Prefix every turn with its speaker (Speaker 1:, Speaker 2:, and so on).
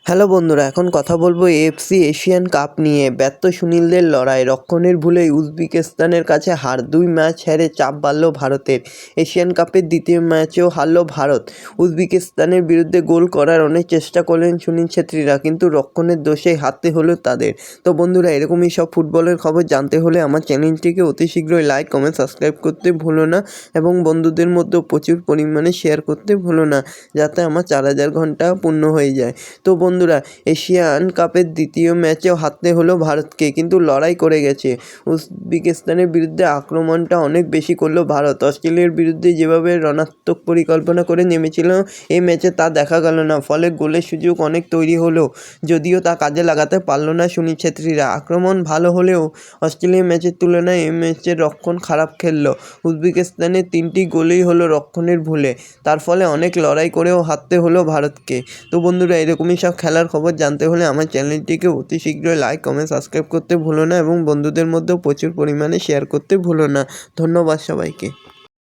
Speaker 1: Hello বন্ধুরা, এখন কথা বলবো এএফসি এশিয়ান কাপ নিয়ে। ব্যর্থ সুনীলদের লড়াই, রক্ষণের ভুলেই উজবেকিস্তানের কাছে হার। 2 ম্যাচ হেরে চাপ বাড়ল ভারতের। এশিয়ান কাপের দ্বিতীয় ম্যাচেও হারল ভারত। উজবেকিস্তানের বিরুদ্ধে গোল করার অনেক চেষ্টা করলেন সুনীল ছেত্রীরা, কিন্তু রক্ষণের দোষেই হারতে হলো তাদের। তো বন্ধুরা, এরকমই সব ফুটবলের খবর জানতে হলে আমার চ্যানেলটিকে অতি শীঘ্রই লাইক, কমেন্ট, সাবস্ক্রাইব করতে ভুলো না এবং বন্ধুদের মধ্যেও প্রচুর পরিমাণে শেয়ার করতে ভুলো না, যাতে আমার 4000 ঘন্টা পূর্ণ হয়ে যায়। তো বন্ধুরা, এশিয়ান কাপের দ্বিতীয় ম্যাচেও হারতে হলো ভারতকে, কিন্তু লড়াই করে গেছে। উজবেকিস্তানের বিরুদ্ধে আক্রমণটা অনেক বেশি করলো ভারত। অস্ট্রেলিয়ার বিরুদ্ধে যেভাবে রণাত্মক পরিকল্পনা করে নেমেছিল এই ম্যাচে, তা দেখা গেল না। ফলে গোলের সুযোগ অনেক তৈরি হলো, যদিও তা কাজে লাগাতে পারল না সুনীল ছেত্রীরা। আক্রমণ ভালো হলেও অস্ট্রেলিয়া ম্যাচের তুলনায় এই ম্যাচের রক্ষণ খারাপ খেললো। উজবেকিস্তানের 3টি গোলই হলো রক্ষণের ভুলে। তার ফলে অনেক লড়াই করেও হারতে হলো ভারতকে। তো বন্ধুরা, এরকমই সব খেলার খবর জানতে হলে আমার চ্যানেলটিকে অতি শীঘ্রই লাইক, কমেন্ট, সাবস্ক্রাইব করতে ভুলো না এবং বন্ধুদের মধ্যেও প্রচুর পরিমাণে শেয়ার করতে ভুলো না। ধন্যবাদ সবাইকে।